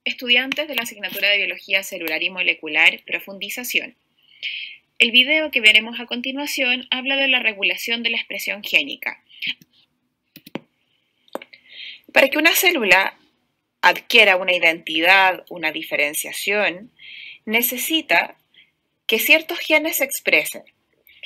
Estudiantes de la asignatura de Biología Celular y Molecular, Profundización. El video que veremos a continuación habla de la regulación de la expresión génica. Para que una célula adquiera una identidad, una diferenciación, necesita que ciertos genes se expresen.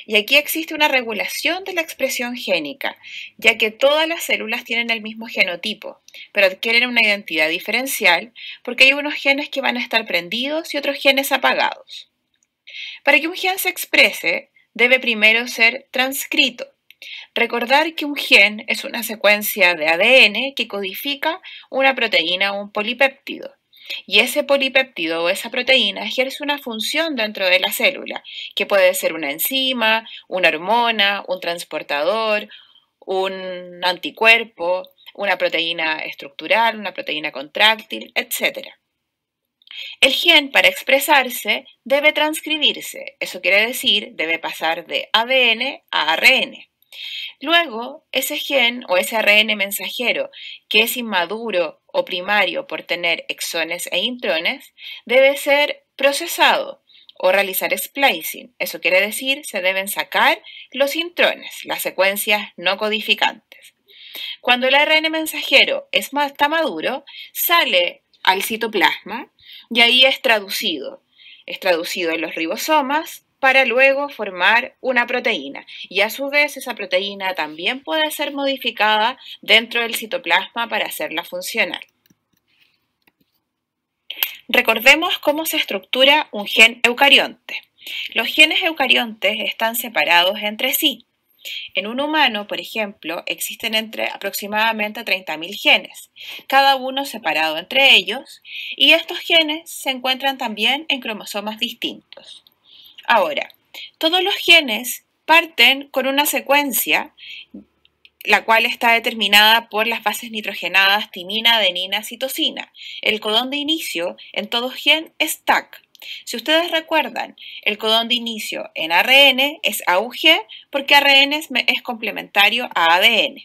Y aquí existe una regulación de la expresión génica, ya que todas las células tienen el mismo genotipo, pero adquieren una identidad diferencial porque hay unos genes que van a estar prendidos y otros genes apagados. Para que un gen se exprese, debe primero ser transcrito. Recordar que un gen es una secuencia de ADN que codifica una proteína o un polipéptido. Y ese polipéptido o esa proteína ejerce una función dentro de la célula, que puede ser una enzima, una hormona, un transportador, un anticuerpo, una proteína estructural, una proteína contráctil, etc. El gen, para expresarse, debe transcribirse. Eso quiere decir, debe pasar de ADN a ARN. Luego, ese gen o ese ARN mensajero, que es inmaduro o primario por tener exones e intrones, debe ser procesado o realizar splicing. Eso quiere decir, se deben sacar los intrones, las secuencias no codificantes. Cuando el ARN mensajero está maduro, sale al citoplasma y ahí es traducido. Es traducido en los ribosomas para luego formar una proteína. Y a su vez esa proteína también puede ser modificada dentro del citoplasma para hacerla funcional. Recordemos cómo se estructura un gen eucarionte. Los genes eucariontes están separados entre sí. En un humano, por ejemplo, existen entre aproximadamente 30.000 genes, cada uno separado entre ellos, y estos genes se encuentran también en cromosomas distintos. Ahora, todos los genes parten con una secuencia, la cual está determinada por las bases nitrogenadas timina, adenina, citosina. El codón de inicio en todo gen es TAC. Si ustedes recuerdan, el codón de inicio en ARN es AUG porque ARN es complementario a ADN.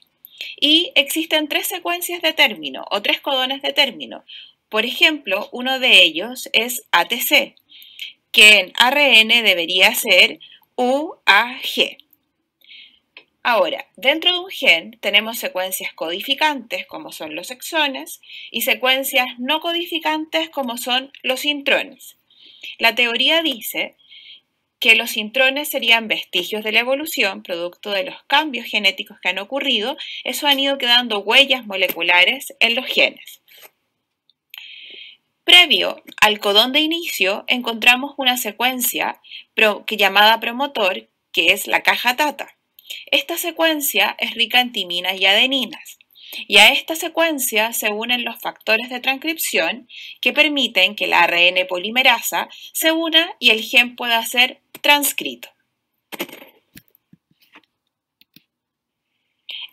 Y existen tres secuencias de término o tres codones de término. Por ejemplo, uno de ellos es ATC, que en ARN debería ser UAG. Ahora, dentro de un gen tenemos secuencias codificantes como son los exones y secuencias no codificantes como son los intrones. La teoría dice que los intrones serían vestigios de la evolución, producto de los cambios genéticos que han ocurrido. Eso han ido quedando huellas moleculares en los genes. Previo al codón de inicio encontramos una secuencia llamada promotor, que es la caja TATA. Esta secuencia es rica en timinas y adeninas. Y a esta secuencia se unen los factores de transcripción que permiten que la ARN polimerasa se una y el gen pueda ser transcrito.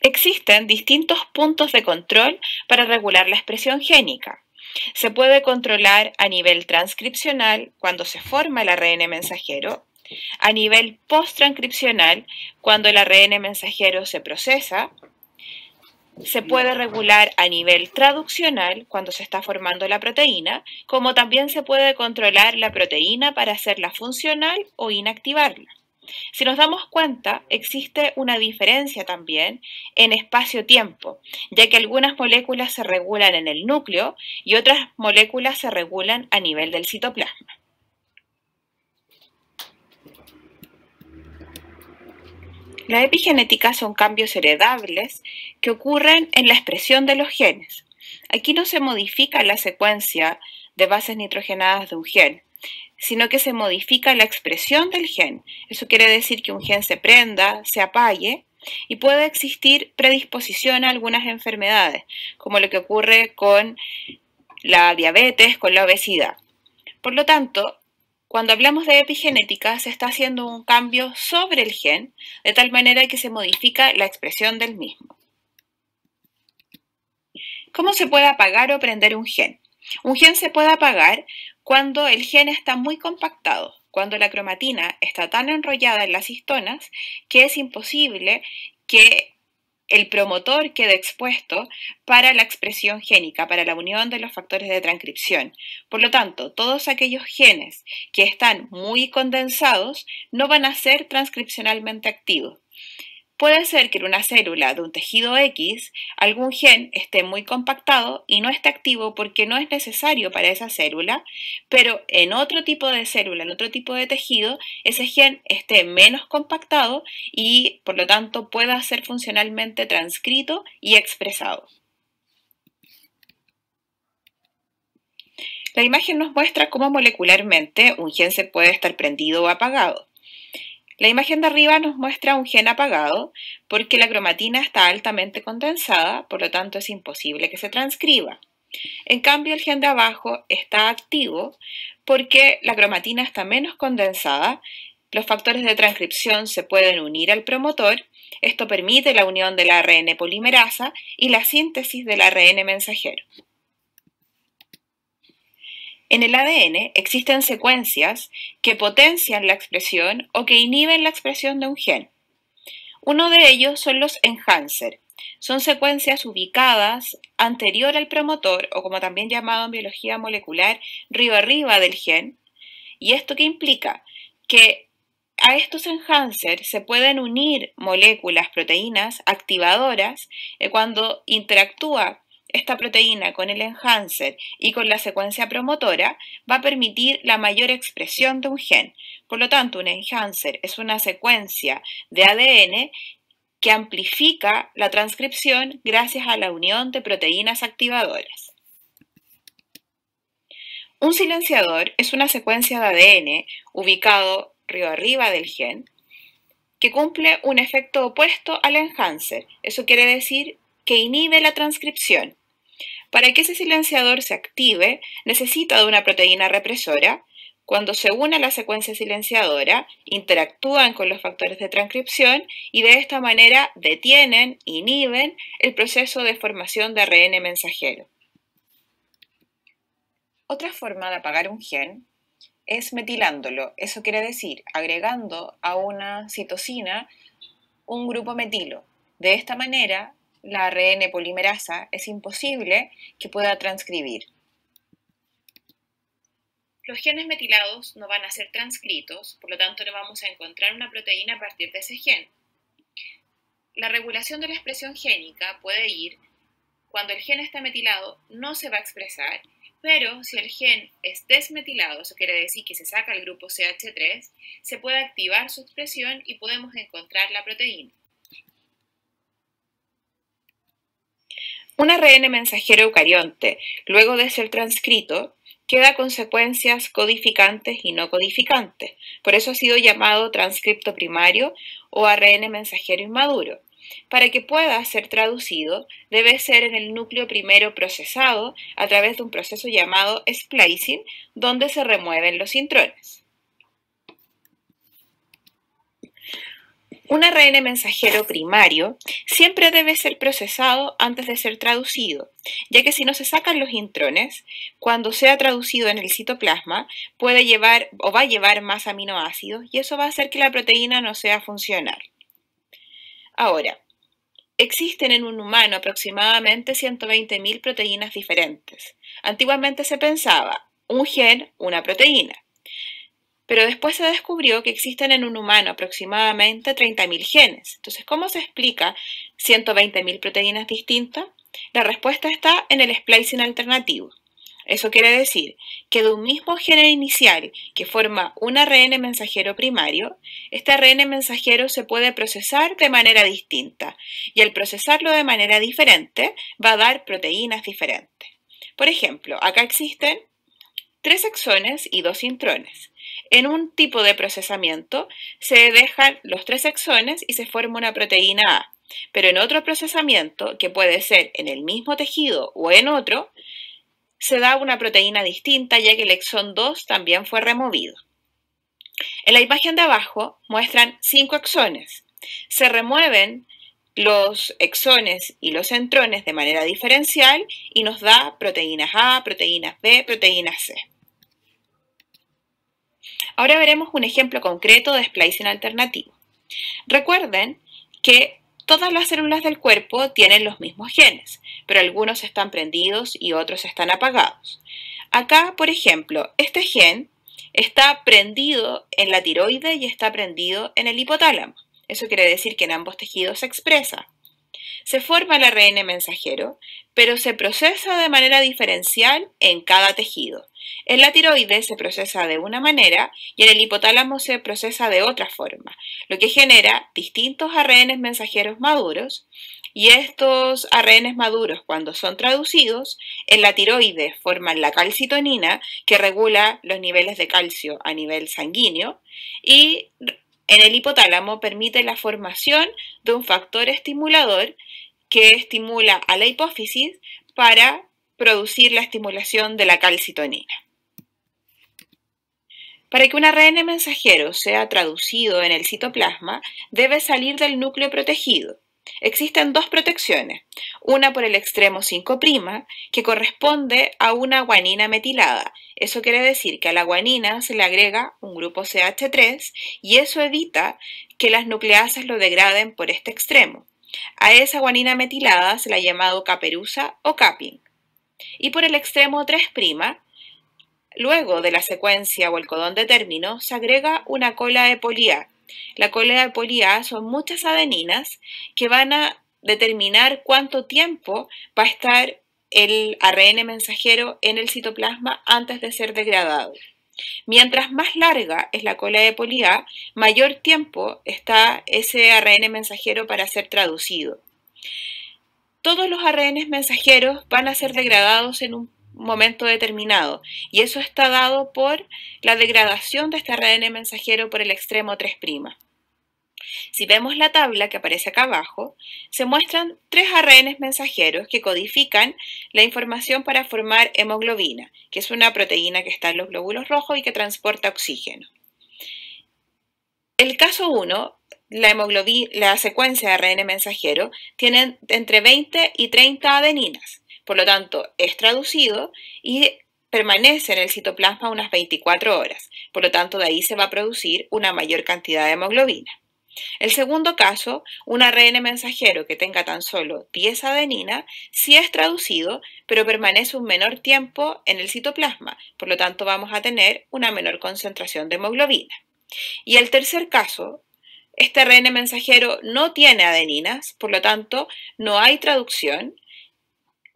Existen distintos puntos de control para regular la expresión génica. Se puede controlar a nivel transcripcional cuando se forma el ARN mensajero, a nivel posttranscripcional cuando el ARN mensajero se procesa. Se puede regular a nivel traduccional cuando se está formando la proteína, como también se puede controlar la proteína para hacerla funcional o inactivarla. Si nos damos cuenta, existe una diferencia también en espacio-tiempo, ya que algunas moléculas se regulan en el núcleo y otras moléculas se regulan a nivel del citoplasma. La epigenética son cambios heredables que ocurren en la expresión de los genes. Aquí no se modifica la secuencia de bases nitrogenadas de un gen, sino que se modifica la expresión del gen. Eso quiere decir que un gen se prenda, se apague y puede existir predisposición a algunas enfermedades, como lo que ocurre con la diabetes, con la obesidad. Por lo tanto, cuando hablamos de epigenética, se está haciendo un cambio sobre el gen, de tal manera que se modifica la expresión del mismo. ¿Cómo se puede apagar o prender un gen? Un gen se puede apagar cuando el gen está muy compactado, cuando la cromatina está tan enrollada en las histonas que es imposible que el promotor queda expuesto para la expresión génica, para la unión de los factores de transcripción. Por lo tanto, todos aquellos genes que están muy condensados no van a ser transcripcionalmente activos. Puede ser que en una célula de un tejido X algún gen esté muy compactado y no esté activo porque no es necesario para esa célula, pero en otro tipo de célula, en otro tipo de tejido, ese gen esté menos compactado y por lo tanto pueda ser funcionalmente transcrito y expresado. La imagen nos muestra cómo molecularmente un gen se puede estar prendido o apagado. La imagen de arriba nos muestra un gen apagado porque la cromatina está altamente condensada, por lo tanto es imposible que se transcriba. En cambio, el gen de abajo está activo porque la cromatina está menos condensada, los factores de transcripción se pueden unir al promotor, esto permite la unión del ARN polimerasa y la síntesis del ARN mensajero. En el ADN existen secuencias que potencian la expresión o que inhiben la expresión de un gen. Uno de ellos son los enhancer. Son secuencias ubicadas anterior al promotor, o como también llamado en biología molecular, arriba del gen. ¿Y esto qué implica? Que a estos enhancers se pueden unir moléculas, proteínas activadoras, cuando interactúa esta proteína con el enhancer y con la secuencia promotora, va a permitir la mayor expresión de un gen. Por lo tanto, un enhancer es una secuencia de ADN que amplifica la transcripción gracias a la unión de proteínas activadoras. Un silenciador es una secuencia de ADN ubicado arriba del gen que cumple un efecto opuesto al enhancer. Eso quiere decir que inhibe la transcripción. Para que ese silenciador se active, necesita de una proteína represora. Cuando se une a la secuencia silenciadora, interactúan con los factores de transcripción y de esta manera detienen, inhiben el proceso de formación de ARN mensajero. Otra forma de apagar un gen es metilándolo. Eso quiere decir agregando a una citosina un grupo metilo. De esta manera, la ARN polimerasa es imposible que pueda transcribir. Los genes metilados no van a ser transcritos, por lo tanto no vamos a encontrar una proteína a partir de ese gen. La regulación de la expresión génica puede ir cuando el gen está metilado, no se va a expresar, pero si el gen es desmetilado, eso quiere decir que se saca el grupo CH3, se puede activar su expresión y podemos encontrar la proteína. Un ARN mensajero eucarionte, luego de ser transcrito, queda con secuencias codificantes y no codificantes. Por eso ha sido llamado transcripto primario o ARN mensajero inmaduro. Para que pueda ser traducido, debe ser en el núcleo primero procesado a través de un proceso llamado splicing, donde se remueven los intrones. Un ARN mensajero primario siempre debe ser procesado antes de ser traducido, ya que si no se sacan los intrones, cuando sea traducido en el citoplasma, puede llevar o va a llevar más aminoácidos y eso va a hacer que la proteína no sea funcional. Ahora, existen en un humano aproximadamente 120.000 proteínas diferentes. Antiguamente se pensaba, un gen, una proteína. Pero después se descubrió que existen en un humano aproximadamente 30.000 genes. Entonces, ¿cómo se explica 120.000 proteínas distintas? La respuesta está en el splicing alternativo. Eso quiere decir que de un mismo gen inicial que forma un ARN mensajero primario, este ARN mensajero se puede procesar de manera distinta y al procesarlo de manera diferente va a dar proteínas diferentes. Por ejemplo, acá existen 3 exones y 2 intrones. En un tipo de procesamiento se dejan los 3 exones y se forma una proteína A, pero en otro procesamiento, que puede ser en el mismo tejido o en otro, se da una proteína distinta ya que el exón 2 también fue removido. En la imagen de abajo muestran 5 exones. Se remueven los exones y los centrones de manera diferencial y nos da proteínas A, proteínas B, proteínas C. Ahora veremos un ejemplo concreto de splicing alternativo. Recuerden que Todas las células del cuerpo tienen los mismos genes, pero algunos están prendidos y otros están apagados. Acá, por ejemplo, este gen está prendido en la tiroide y está prendido en el hipotálamo. Eso quiere decir que en ambos tejidos se expresa. Se forma el ARN mensajero, pero se procesa de manera diferencial en cada tejido. En la tiroides se procesa de una manera y en el hipotálamo se procesa de otra forma, lo que genera distintos ARN mensajeros maduros, y estos ARN maduros, cuando son traducidos, en la tiroides forman la calcitonina, que regula los niveles de calcio a nivel sanguíneo, y en el hipotálamo permite la formación de un factor estimulador que estimula a la hipófisis para producir la estimulación de la calcitonina. Para que un ARN mensajero sea traducido en el citoplasma, debe salir del núcleo protegido. Existen dos protecciones, una por el extremo 5', que corresponde a una guanina metilada. Eso quiere decir que a la guanina se le agrega un grupo CH3 y eso evita que las nucleasas lo degraden por este extremo. A esa guanina metilada se la ha llamado caperuza o capping. Y por el extremo 3', luego de la secuencia o el codón de término, se agrega una cola de poli A. La cola de poli A son muchas adeninas que van a determinar cuánto tiempo va a estar el ARN mensajero en el citoplasma antes de ser degradado. Mientras más larga es la cola de poli A, mayor tiempo está ese ARN mensajero para ser traducido. Todos los ARN mensajeros van a ser degradados en un momento determinado y eso está dado por la degradación de este ARN mensajero por el extremo 3'. Si vemos la tabla que aparece acá abajo, se muestran 3 ARN mensajeros que codifican la información para formar hemoglobina, que es una proteína que está en los glóbulos rojos y que transporta oxígeno. El caso 1, la secuencia de ARN mensajero, tiene entre 20 y 30 adeninas. Por lo tanto, es traducido y permanece en el citoplasma unas 24 horas. Por lo tanto, de ahí se va a producir una mayor cantidad de hemoglobina. El segundo caso, un ARN mensajero que tenga tan solo 10 adeninas, sí es traducido, pero permanece un menor tiempo en el citoplasma. Por lo tanto, vamos a tener una menor concentración de hemoglobina. Y el tercer caso, este ARN mensajero no tiene adeninas, por lo tanto, no hay traducción,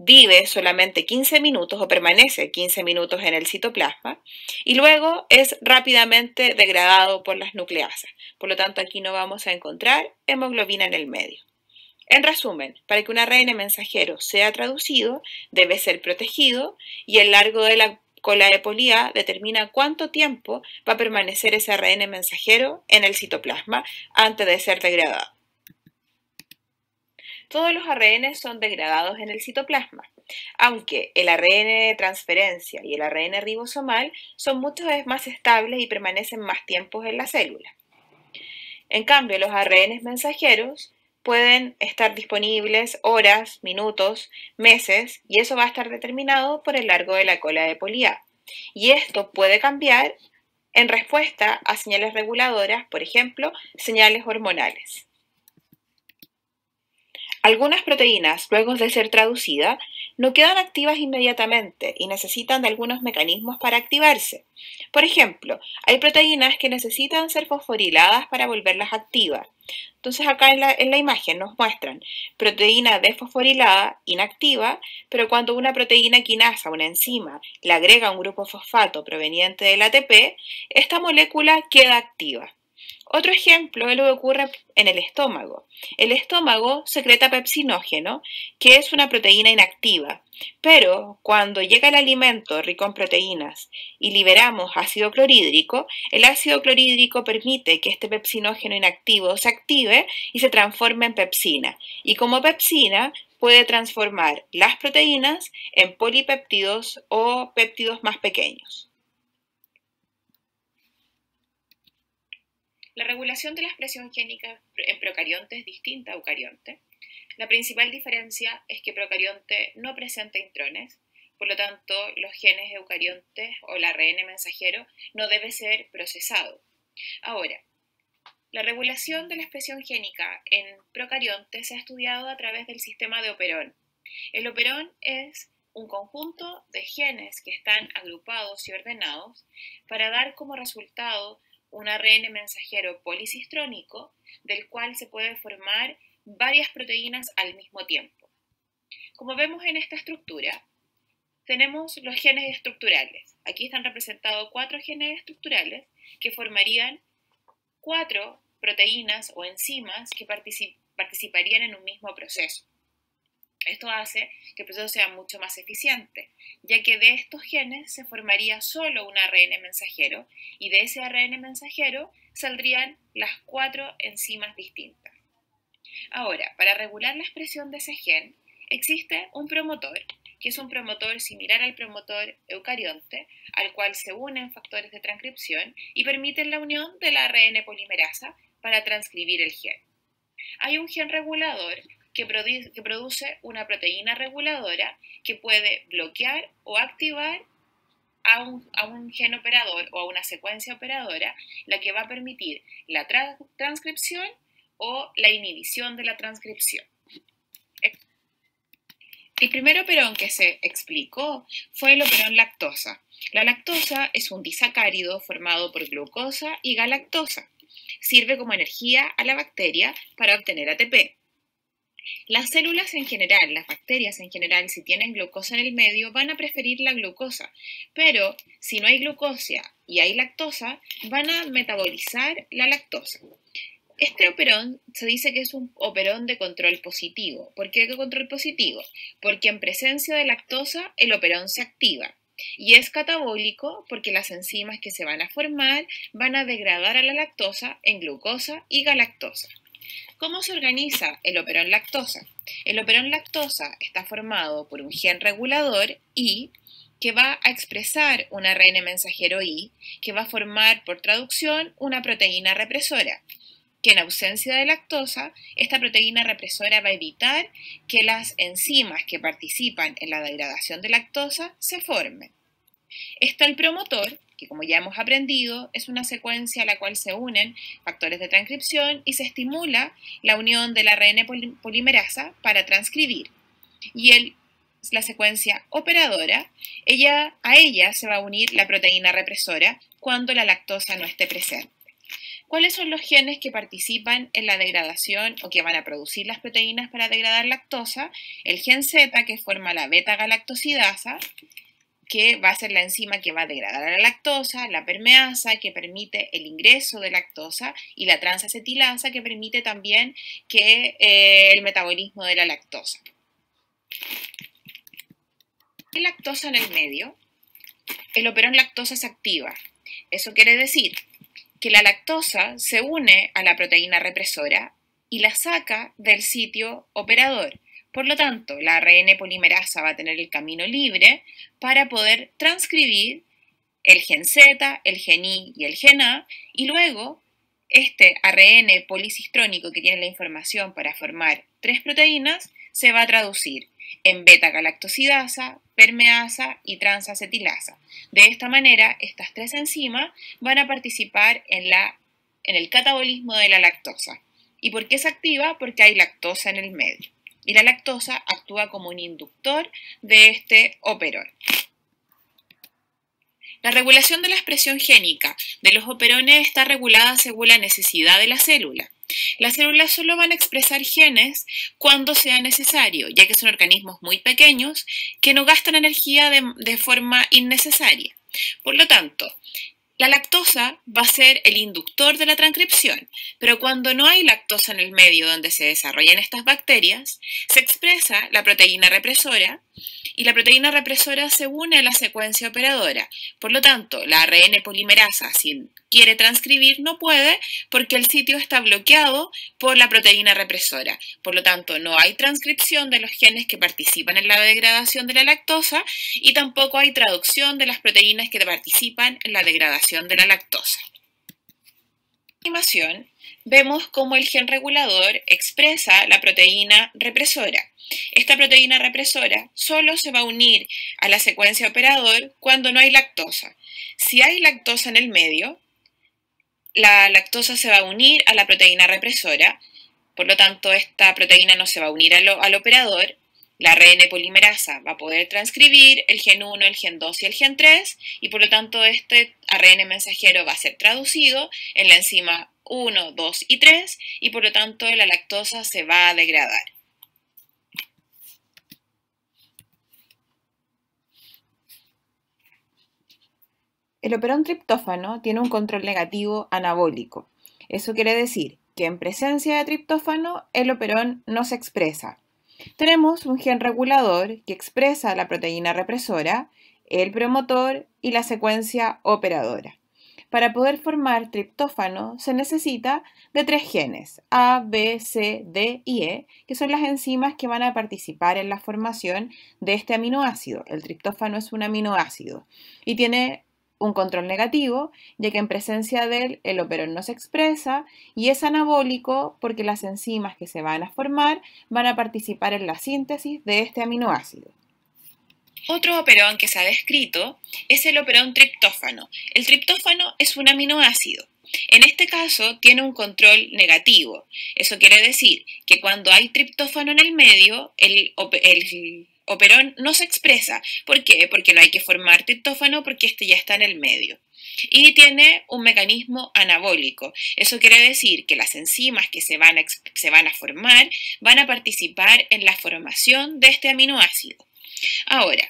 vive solamente 15 minutos o permanece 15 minutos en el citoplasma y luego es rápidamente degradado por las nucleasas. Por lo tanto, aquí no vamos a encontrar hemoglobina en el medio. En resumen, para que un ARN mensajero sea traducido, debe ser protegido y el largo de la cola de poli A determina cuánto tiempo va a permanecer ese ARN mensajero en el citoplasma antes de ser degradado. Todos los ARN son degradados en el citoplasma, aunque el ARN de transferencia y el ARN ribosomal son mucho más estables y permanecen más tiempo en la célula. En cambio, los ARN mensajeros pueden estar disponibles horas, minutos, meses, y eso va a estar determinado por el largo de la cola de poli A. Y esto puede cambiar en respuesta a señales reguladoras, por ejemplo, señales hormonales. Algunas proteínas, luego de ser traducidas, no quedan activas inmediatamente y necesitan de algunos mecanismos para activarse. Por ejemplo, hay proteínas que necesitan ser fosforiladas para volverlas activas. Entonces acá en la imagen nos muestran proteína desfosforilada inactiva, pero cuando una proteína quinasa, una enzima, le agrega un grupo fosfato proveniente del ATP, esta molécula queda activa. Otro ejemplo es lo que ocurre en el estómago. El estómago secreta pepsinógeno, que es una proteína inactiva, pero cuando llega el alimento rico en proteínas y liberamos ácido clorhídrico, el ácido clorhídrico permite que este pepsinógeno inactivo se active y se transforme en pepsina. Y como pepsina puede transformar las proteínas en polipéptidos o péptidos más pequeños. La regulación de la expresión génica en procarionte es distinta a eucarionte. La principal diferencia es que procarionte no presenta intrones, por lo tanto, los genes eucariontes o el ARN mensajero no debe ser procesado. Ahora, La regulación de la expresión génica en procariontes se ha estudiado a través del sistema de operón. El operón es un conjunto de genes que están agrupados y ordenados para dar como resultado un ARN mensajero policistrónico del cual se puede formar varias proteínas al mismo tiempo. Como vemos en esta estructura, tenemos los genes estructurales. Aquí están representados 4 genes estructurales que formarían 4 proteínas o enzimas que participarían en un mismo proceso. Esto hace que el proceso sea mucho más eficiente, ya que de estos genes se formaría solo un ARN mensajero y de ese ARN mensajero saldrían las 4 enzimas distintas. Ahora, para regular la expresión de ese gen, existe un promotor, que es un promotor similar al promotor eucarionte, al cual se unen factores de transcripción y permiten la unión de la ARN polimerasa para transcribir el gen. Hay un gen regulador que produce una proteína reguladora que puede bloquear o activar a un gen operador o a una secuencia operadora, la que va a permitir la transcripción o la inhibición de la transcripción. El primer operón que se explicó fue el operón lactosa. La lactosa es un disacárido formado por glucosa y galactosa. Sirve como energía a la bacteria para obtener ATP. Las células en general, las bacterias en general, si tienen glucosa en el medio, van a preferir la glucosa, pero si no hay glucosa y hay lactosa, van a metabolizar la lactosa. Este operón se dice que es un operón de control positivo. ¿Por qué de control positivo? Porque en presencia de lactosa el operón se activa. Y es catabólico porque las enzimas que se van a formar van a degradar a la lactosa en glucosa y galactosa. ¿Cómo se organiza el operón lactosa? El operón lactosa está formado por un gen regulador I, que va a expresar un ARN mensajero I, que va a formar por traducción una proteína represora, que en ausencia de lactosa, esta proteína represora va a evitar que las enzimas que participan en la degradación de lactosa se formen. Está el promotor, que como ya hemos aprendido, es una secuencia a la cual se unen factores de transcripción y se estimula la unión del ARN polimerasa para transcribir. Y la secuencia operadora, a ella se va a unir la proteína represora cuando la lactosa no esté presente. ¿Cuáles son los genes que participan en la degradación o que van a producir las proteínas para degradar lactosa? El gen Z, que forma la beta-galactosidasa, que va a ser la enzima que va a degradar a la lactosa, la permeasa, que permite el ingreso de lactosa, y la transacetilasa, que permite también el metabolismo de la lactosa. ¿Qué lactosa en el medio? El operón lactosa se activa. Eso quiere decir que la lactosa se une a la proteína represora y la saca del sitio operador. Por lo tanto, la ARN polimerasa va a tener el camino libre para poder transcribir el gen Z, el gen I y el gen A, y luego este ARN policistrónico que tiene la información para formar 3 proteínas se va a traducir en beta-galactosidasa, permeasa y transacetilasa. De esta manera, estas 3 enzimas van a participar en el catabolismo de la lactosa. ¿Y por qué se activa? Porque hay lactosa en el medio. Y la lactosa actúa como un inductor de este operón. La regulación de la expresión génica de los operones está regulada según la necesidad de la célula. Las células solo van a expresar genes cuando sea necesario, ya que son organismos muy pequeños que no gastan energía de forma innecesaria. Por lo tanto, la lactosa va a ser el inductor de la transcripción, pero cuando no hay lactosa en el medio donde se desarrollan estas bacterias, se expresa la proteína represora y la proteína represora se une a la secuencia operadora. Por lo tanto, la ARN polimerasa, si quiere transcribir, no puede porque el sitio está bloqueado por la proteína represora. Por lo tanto, no hay transcripción de los genes que participan en la degradación de la lactosa y tampoco hay traducción de las proteínas que participan en la degradación de la lactosa. A continuación, vemos cómo el gen regulador expresa la proteína represora. Esta proteína represora solo se va a unir a la secuencia operador cuando no hay lactosa. Si hay lactosa en el medio, la lactosa se va a unir a la proteína represora, por lo tanto esta proteína no se va a unir al operador. La ARN polimerasa va a poder transcribir el gen 1, el gen 2 y el gen 3 y por lo tanto este ARN mensajero va a ser traducido en la enzima 1, 2 y 3 y por lo tanto la lactosa se va a degradar. El operón triptófano tiene un control negativo anabólico. Eso quiere decir que en presencia de triptófano el operón no se expresa. Tenemos un gen regulador que expresa la proteína represora, el promotor y la secuencia operadora. Para poder formar triptófano se necesita de 3 genes, A, B, C, D y E, que son las enzimas que van a participar en la formación de este aminoácido. El triptófano es un aminoácido y tiene un control negativo, ya que en presencia de él el operón no se expresa y es anabólico porque las enzimas que se van a formar van a participar en la síntesis de este aminoácido. Otro operón que se ha descrito es el operón triptófano. El triptófano es un aminoácido. En este caso tiene un control negativo. Eso quiere decir que cuando hay triptófano en el medio, el operón no se expresa. ¿Por qué? Porque no hay que formar triptófano porque este ya está en el medio. Y tiene un mecanismo anabólico. Eso quiere decir que las enzimas que se van a formar van a participar en la formación de este aminoácido. Ahora,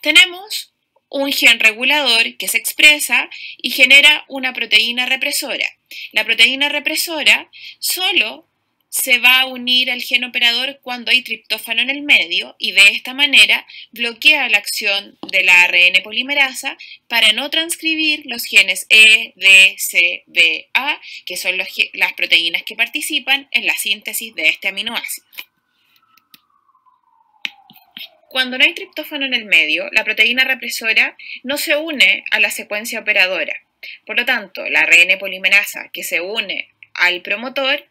tenemos un gen regulador que se expresa y genera una proteína represora. La proteína represora solo se va a unir al gen operador cuando hay triptófano en el medio y de esta manera bloquea la acción de la ARN polimerasa para no transcribir los genes E, D, C, B, A, que son las proteínas que participan en la síntesis de este aminoácido. Cuando no hay triptófano en el medio, la proteína represora no se une a la secuencia operadora. Por lo tanto, la ARN polimerasa que se une al promotor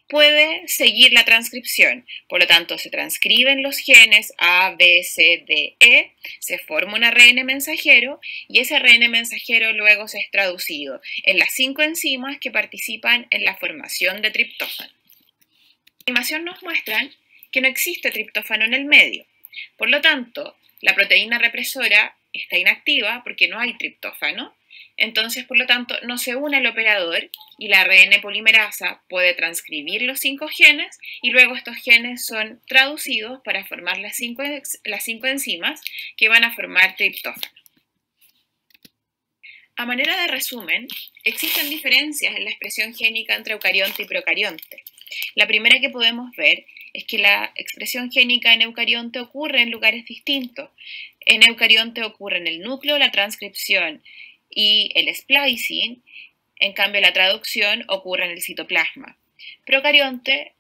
puede seguir la transcripción. Por lo tanto, se transcriben los genes A, B, C, D, E, se forma un ARN mensajero y ese ARN mensajero luego se es traducido en las 5 enzimas que participan en la formación de triptófano. La animación nos muestra que no existe triptófano en el medio. Por lo tanto, la proteína represora está inactiva porque no hay triptófano, entonces por lo tanto no se une al operador y la ARN polimerasa puede transcribir los 5 genes y luego estos genes son traducidos para formar las 5 enzimas que van a formar triptófano. A manera de resumen, existen diferencias en la expresión génica entre eucarionte y procarionte. La primera que podemos ver es que la expresión génica en eucarionte ocurre en lugares distintos. En eucarionte ocurre en el núcleo, la transcripción y el splicing, en cambio la traducción ocurre en el citoplasma. Procarionte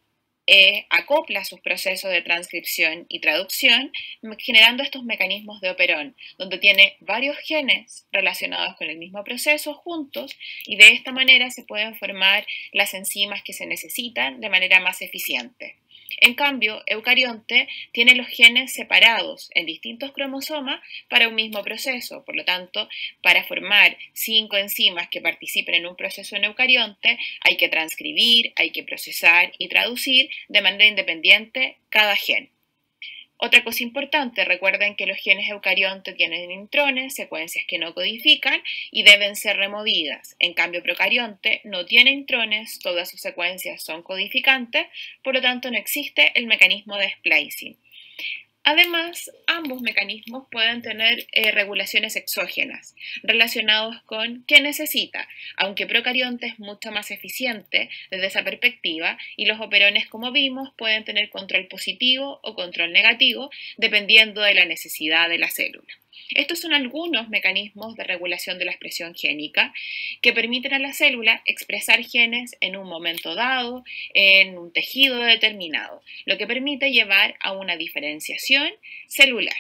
acopla sus procesos de transcripción y traducción generando estos mecanismos de operón, donde tiene varios genes relacionados con el mismo proceso juntos y de esta manera se pueden formar las enzimas que se necesitan de manera más eficiente. En cambio, eucarionte tiene los genes separados en distintos cromosomas para un mismo proceso. Por lo tanto, para formar 5 enzimas que participen en un proceso en eucarionte, hay que transcribir, hay que procesar y traducir de manera independiente cada gen. Otra cosa importante, recuerden que los genes eucarionte tienen intrones, secuencias que no codifican y deben ser removidas. En cambio, procarionte no tiene intrones, todas sus secuencias son codificantes, por lo tanto no existe el mecanismo de splicing. Además, ambos mecanismos pueden tener regulaciones exógenas relacionados con qué necesita, aunque procarionte es mucho más eficiente desde esa perspectiva y los operones, como vimos, pueden tener control positivo o control negativo dependiendo de la necesidad de la célula. Estos son algunos mecanismos de regulación de la expresión génica que permiten a la célula expresar genes en un momento dado, en un tejido determinado, lo que permite llevar a una diferenciación celular.